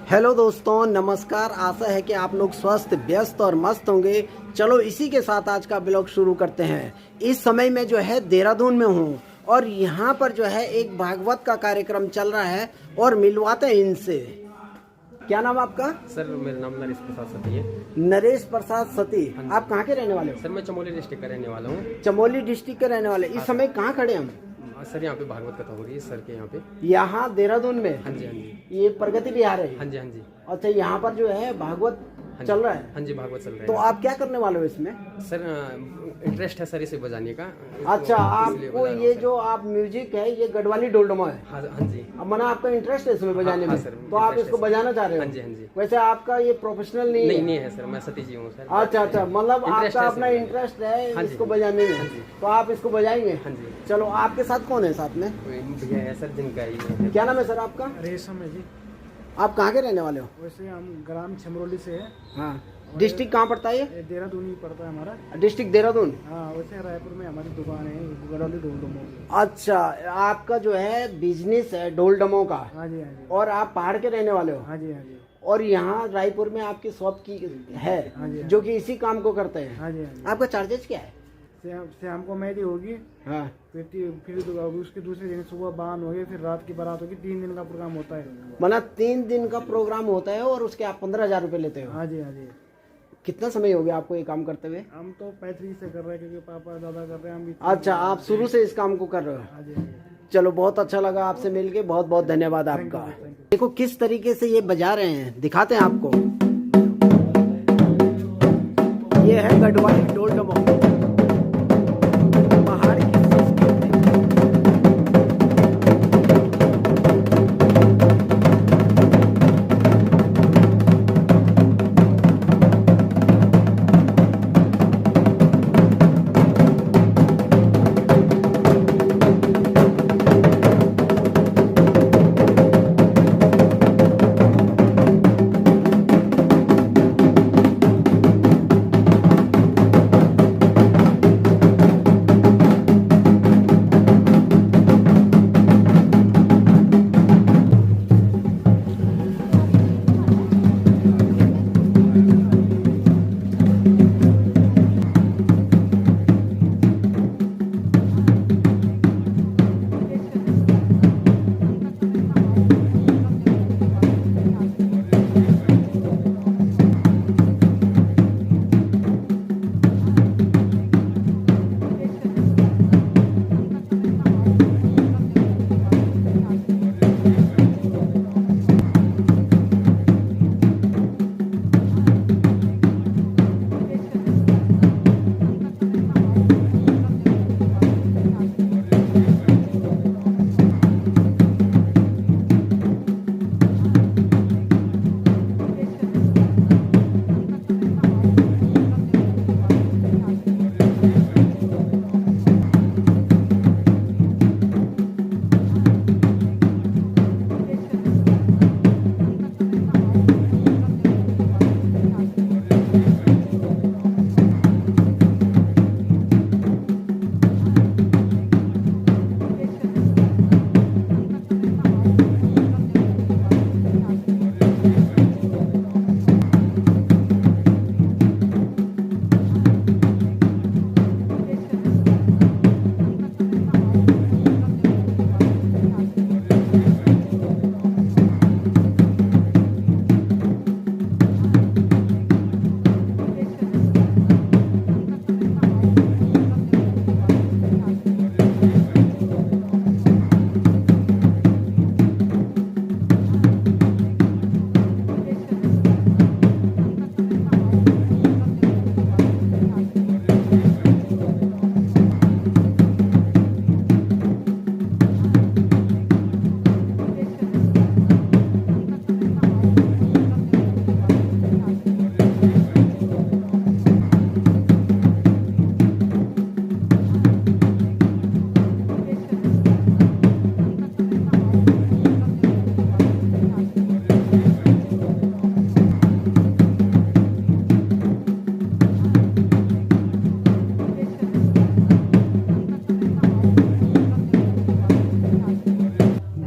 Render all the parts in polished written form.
Hello दोस्तों, नमस्कार। आशा है कि आप लोग स्वस्थ, व्यस्त और मस्त होंगे। चलो इसी के साथ आज का ब्लॉग शुरू करते हैं। इस समय मैं जो है देहरादून में हूँ और यहाँ पर जो है एक भागवत का कार्यक्रम चल रहा है और मिलवाते हैं इनसे। क्या नाम आपका? सर मेरा नाम नरेश प्रसाद सती है। नरेश प्रसाद सती। आप कहाँ के रहने वाले हो? सर मैं चमोली डिस्ट्रिक्ट का रहने वाला हूँ। चमोली डिस्ट्रिक्ट के रहने वाले। इस समय कहाँ खड़े हम? सर यहाँ पे भागवत कथा हो रही है सर के यहाँ पे। यहाँ देहरादून में? हाँ जी हाँ जी। ये प्रगति बिहार है? हाँ जी हाँ जी। अच्छा, यहाँ पर जो है भागवत चल रहा है? हाँ जी भागवत चल रहा तो है। आप क्या करने वाले हो इसमें? सर इंटरेस्ट है सर इसे बजाने का। अच्छा, आपको ये जो आप म्यूजिक है ये गढ़वाली ढोल-ढमा है? हाँ हाँ जी। अब मना आपका इंटरेस्ट है इसमें बजाने हाँ, में? सर, तो आप इंटरेस्ट इसको है, बजाना चाह रहे हो? हाँ जी हाँ जी। वैसे आपका ये प्रोफेशनल नहीं है? नहीं है सर, मैं सती जी हूँ सर। अच्छा, मतलब इंटरेस्ट आपका है अपना सर। इंटरेस्ट है हाँ जी, इसको बजाने में? हाँ जी। तो आप इसको बजाएंगे? हाँ जी। चलो, आपके साथ कौन है साथ में? कोई भैया है सर जिनका ही क्या नाम है सर आपका? रेशम है जी। आप कहाँ के रहने वाले हो? वैसे हम ग्राम छमरोली से है। हाँ। डिस्ट्रिक्ट कहाँ पड़ता है ये? ये देहरादून ही पड़ता है हमारा। डिस्ट्रिक्ट देहरादून। हाँ, वैसे रायपुर में हमारी दुकान है गढ़वाली ढोल डमो की। अच्छा, आपका जो है बिजनेस है ढोल डमो का? हाँ जी हाँ जी। और आप पहाड़ के रहने वाले हो? हाँ जी हाँ जी। और यहाँ रायपुर में आपकी शॉप की है? हाँ जी, हाँ जो कि इसी काम को करते हैं? हाँ जी हाँ जी। आपका चार्जेस क्या है? शाम को मेहंदी होगी, हाँ। फिर उसके दूसरे दिन सुबह बान होगी, फिर रात की बारात होगी। 3 दिन का प्रोग्राम होता है। मतलब 3 दिन का प्रोग्राम होता है और उसके आप 15,000 रुपये लेते हो? हाँ जी हाँ जी। कितना समय हो गया आपको ये काम करते हुए? हम तो पैतृक से कर रहे हैं क्योंकि पापा दादा कर रहे हैं, हम भी। अच्छा, आप शुरू से इस काम को कर रहे हो? हाँ जी हाँ जी। चलो, बहुत अच्छा लगा आपसे मिलके। बहुत बहुत धन्यवाद आपका। Thank you. देखो किस तरीके से ये बजा रहे हैं, दिखाते हैं आपको। ये है गढ़वाली ढोल डमो। पहाड़ की संस्कृति।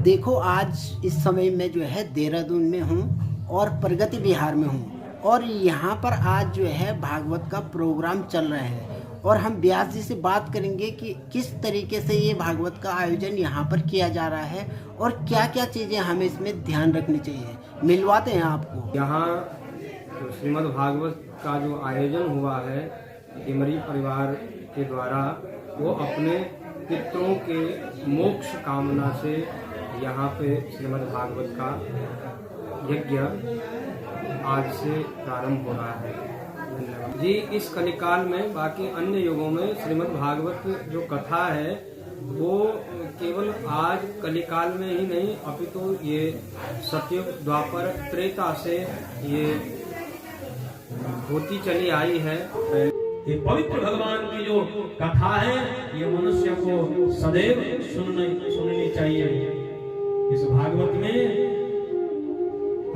देखो आज इस समय मैं जो है देहरादून में हूँ और प्रगति बिहार में हूँ और यहाँ पर आज जो है भागवत का प्रोग्राम चल रहा है और हम व्यास जी से बात करेंगे कि किस तरीके से ये भागवत का आयोजन यहाँ पर किया जा रहा है और क्या क्या चीज़ें हमें इसमें ध्यान रखनी चाहिए। मिलवाते हैं आपको। यहाँ तो श्रीमद् भागवत का जो आयोजन हुआ है इमरी परिवार के द्वारा, वो अपने पितरों के मोक्ष कामना से यहाँ पे श्रीमद् भागवत का यज्ञ आज से प्रारंभ हो रहा है। धन्यवाद जी। इस कलिकाल में बाकी अन्य युगों में श्रीमद् भागवत जो कथा है वो केवल आज कलिकाल में ही नहीं अपितु ये सतयुग द्वापर त्रेता से ये होती चली आई है। ये पवित्र भगवान की जो कथा है ये मनुष्य को सदैव सुननी चाहिए। इस भागवत में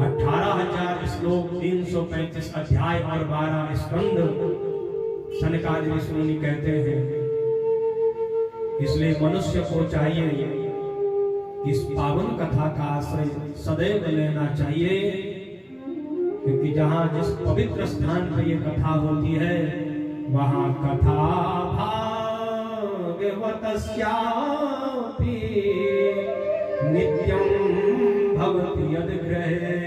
18,000 श्लोक, 335 अध्याय और 12 स्कंद सनकादि ऋषि कहते हैं। इसलिए मनुष्य को चाहिए इस पावन कथा का आश्रय सदैव लेना चाहिए, क्योंकि जहाँ जिस पवित्र स्थान पर ये कथा होती है वहाँ कथा भागवतस्यापि नित्यं भवति यद्गृहे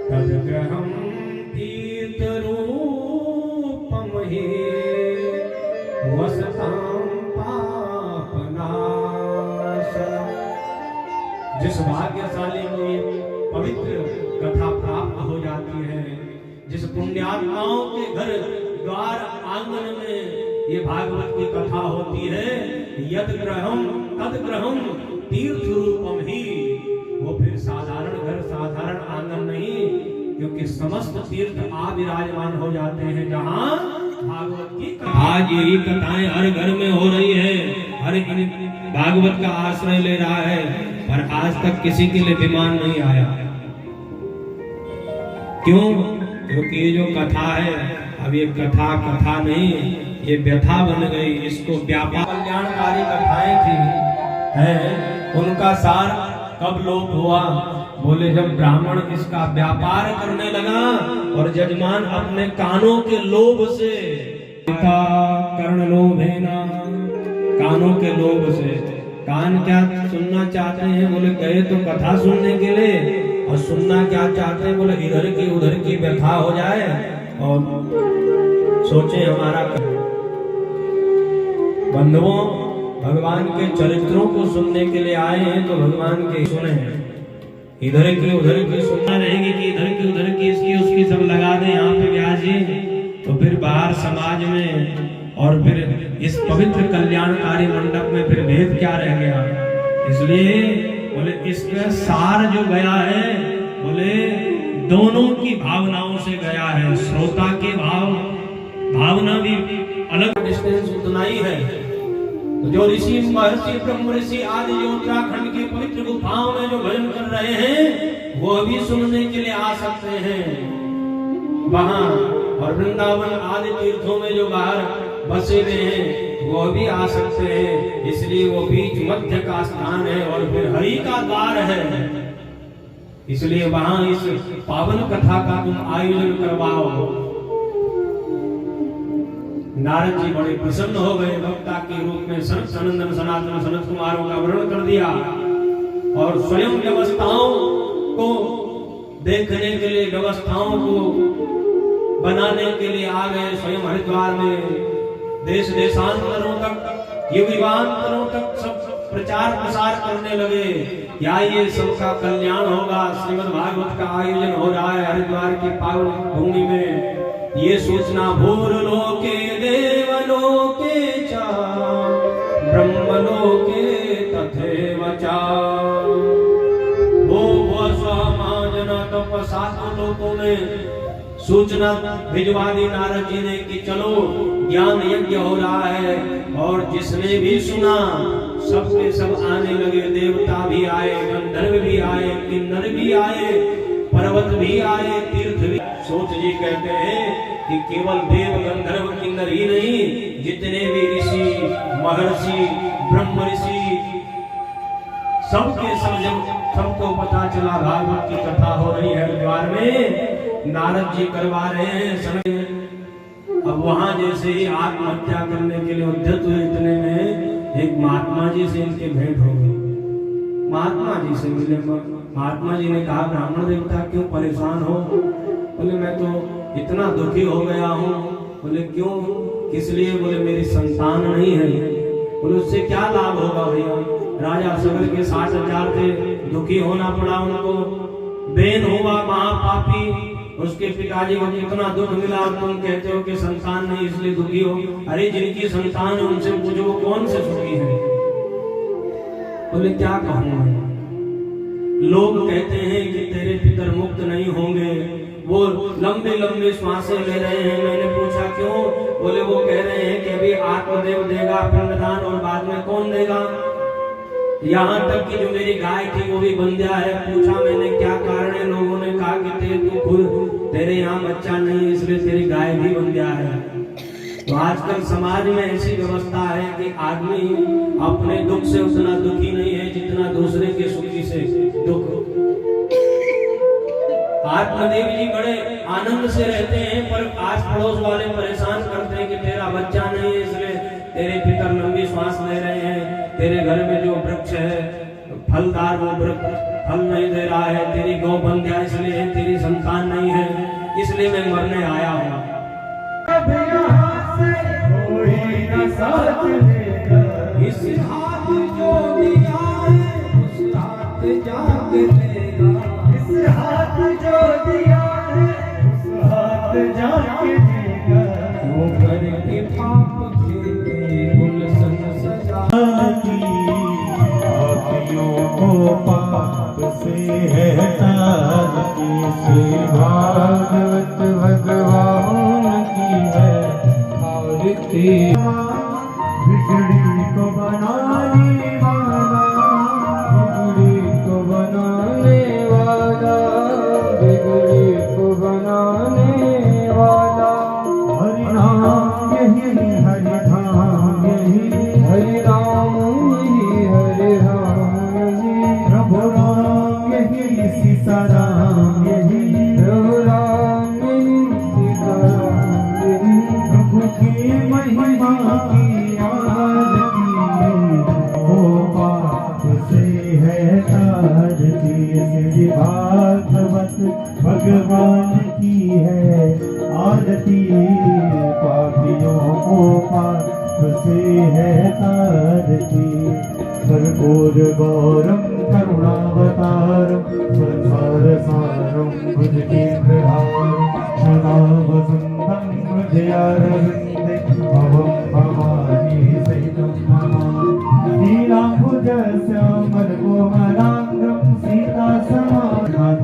तद्गृहं तीर्थरूपं हि वसतां पापनाशः। जिस भाग्यशाली को ये पवित्र कथा प्राप्त हो जाती है, जिस पुण्यात्माओं के घर द्वार आंगन में ये भागवत की कथा होती है, यद ग्रहम तद ग्रहम तीर्थ रूपम ही, वो फिर साधारण घर साधारण आंगन नहीं, क्योंकि समस्त तीर्थ विराजमान हो जाते हैं जहाँ भागवत की कथा। आज यही कथाएं हर घर में हो रही है, हर भागवत का आश्रय ले रहा है, पर आज तक किसी के लिए विमान नहीं आया। क्यों? क्योंकि ये जो कथा है अब ये कथा नहीं, ये व्यथा बन गई। इसको व्यापार कल्याणकारी कथाएं थी हैं, उनका सार कब लोप हुआ? बोले जब ब्राह्मण इसका व्यापार करने लगा और जजमान अपने कानों के लोभ से, कर्ण लोभेना, कानों के लोभ से। कान क्या सुनना चाहते हैं? बोले गए तो कथा सुनने के लिए, और सुनना क्या चाहते हैं? बोले इधर की उधर की व्यथा हो जाए और सोचे हमारा। बंधुओं, भगवान के चरित्रों को सुनने के लिए आए हैं तो भगवान के सुने। इधर की उधर की सुनना रहेगी कि इधर की उधर की इसकी उसकी सब लगा दें यहाँ पे व्यास जी, तो फिर बाहर समाज में और फिर इस पवित्र कल्याणकारी मंडप में फिर भेद क्या रह गया? इसलिए बोले इसका सार जो गया है, बोले दोनों की भावनाओं से गया है। श्रोता के भावना भी अलग, डिस्टेंस उतना ही है। तो जो ऋषि महर्षि ब्रह्म ऋषि आदि जो उत्तराखंड की पवित्र गुफाओं में जो भजन कर रहे हैं वो भी सुनने के लिए आ सकते हैं वहां, और वृंदावन आदि तीर्थों में जो बाहर बसे हुए हैं वो भी आ सकते हैं। इसलिए वो बीच मध्य का स्थान है और फिर हरि का द्वार है। इसलिए वहां इस पावन कथा का तुम आयोजन करवाओ। नारद जी बड़े प्रसन्न हो गए, वक्ता के रूप में सनत सनंदन सनातन सनत कुमारों का वर्णन कर दिया और स्वयं व्यवस्थाओं को देखने के लिए, व्यवस्थाओं को बनाने के लिए आ गए। स्वयं हरिद्वार में देश देशांतरों तक, युगांतरों तक सब प्रचार प्रसार करने लगे। क्या ये सबका कल्याण होगा? श्रीमद् भागवत का आयोजन हो रहा है हरिद्वार की पावन भूमि में। ये सूचना भूर लोके देवलोके च ब्रह्मलोके तथैव च वो समाजन तप सात लोकों में सूचना भिजवा दी नारद जी ने कि चलो ज्ञान यज्ञ हो रहा है। और जिसने भी सुना सबके सब आने लगे। देवता भी आए, गंधर्व भी आए, किन्नर भी आए, पर्वत भी आए, तीर्थ भी। सोच जी कहते हैं कि केवल देव गंधर्व किन्नर ही नहीं, जितने भी ऋषि महर्षि ब्रह्म ऋषि सबको पता चला भागवत की कथा हो रही है हरिद्वार में, नारद जी करवा रहे हैं समय। अब वहां जैसे ही आत्महत्या करने के लिए उद्यत हुए, इतने में एक महात्मा जी से इनके भेंट हो गई। महात्मा जी से मिले, महात्मा जी ने कहा ब्राह्मण देवता क्यों परेशान हो? बोले मैं तो इतना दुखी हो गया हूँ। बोले क्यों, किस लिए? बोले मेरी संतान नहीं है। बोले उससे क्या लाभ होगा भैया? राजा सगर के 60,000 थे, दुखी होना पड़ा उनको। बेन हुआ महापापी, उसके पिताजी को कितना दुख मिला और तुम कहते हो कि संतान नहीं इसलिए दुखी हो। अरे जिनकी संतान है उनसे पूछो वो कौन से सुखी है। बोले क्या कहूँ मैं, लोग कहते हैं कि तेरे पितर मुक्त नहीं होंगे, वो लंबे लंबे श्वासें ले रहे हैं। मैंने पूछा क्यों? बोले वो कह रहे हैं कि अभी आत्मदेव देगा पिंडदान और बाद में कौन देगा। यहाँ तक कि जो मेरी गाय थी वो भी बंध्या है। पूछा मैंने क्या कारण है? लोगों ने कहा कि तू खुद तेरे यहाँ बच्चा नहीं इसलिए तेरी गाय भी बंध्या है। तो आजकल समाज में ऐसी व्यवस्था है कि आदमी अपने दुख से उतना दुखी नहीं है जितना दूसरे के सुखी से दुख। आत्मदेव जी बड़े आनंद से रहते हैं, पर आस पड़ोस वाले परेशान करते हैं कि तेरा बच्चा नहीं है इसलिए तेरे पितर लंबी श्वास ले रहे हैं, तेरे घर में जो वृक्ष है फलदार वो वृक्ष फल नहीं दे रहा है, तेरी गौ बंध्या इसलिए तेरी संतान नहीं है, इसलिए मैं मरने आया हूँ। इस हाथ जो दिया है उस हाथ जाके देगा, इस हाथ जो दिया है उस हाथ जाके देगा, वो करके पाप के गुलशन सजा पापियों को पाप से है तारती से भागवत भगवान की है आरती। बिगड़ी को बनाने वाला, बिगड़ी को बनाने वाला, बिगड़ी को बनाने वाला, हरि नाम यही हरि धाम यही हरि राम यही हरि राम यही प्रभु राम यही सीताराम यही प्रभु राम यही सीताराम यही प्रभु की महिमा की भागवत भगवान की है आरती, पापियों को पाप से है तारती। कर्पूर गौरम करुणावतारम संसार सारम भुजगेन्द्रहारम सदा वसंतं हृदयारविन्दे भवं भवानी सहितं नमामि। नीलाम्बुजश्यामल कोमलांगं सीता समानां।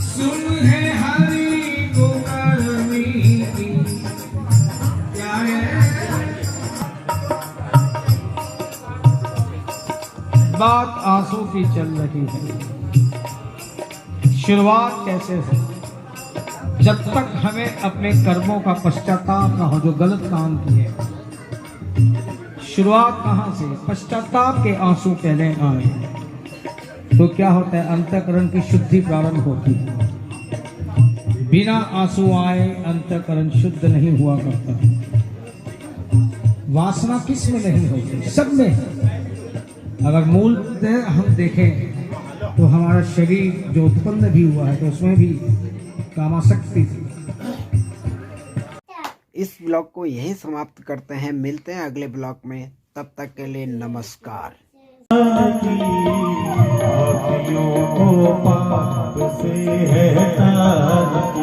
सुन है हरि को करनी क्या है बात आंसू की चल रही है। शुरुआत कैसे है? जब तक हमें अपने कर्मों का पश्चाताप न हो, जो गलत काम किए। शुरुआत कहाँ से? पश्चाताप के आंसू पहले आए तो क्या होता है? अंतःकरण की शुद्धि प्रारंभ होती है। बिना आंसू आए अंतःकरण शुद्ध नहीं हुआ करता। वासना किस में नहीं होती? सब में। अगर मूलतः हम देखें तो हमारा शरीर जो उत्पन्न भी हुआ है तो उसमें भी कामासक्ति थी। इस ब्लॉग को यहीं समाप्त करते हैं। मिलते हैं अगले ब्लॉग में, तब तक के लिए नमस्कार। पापियों को पाप से है तारती।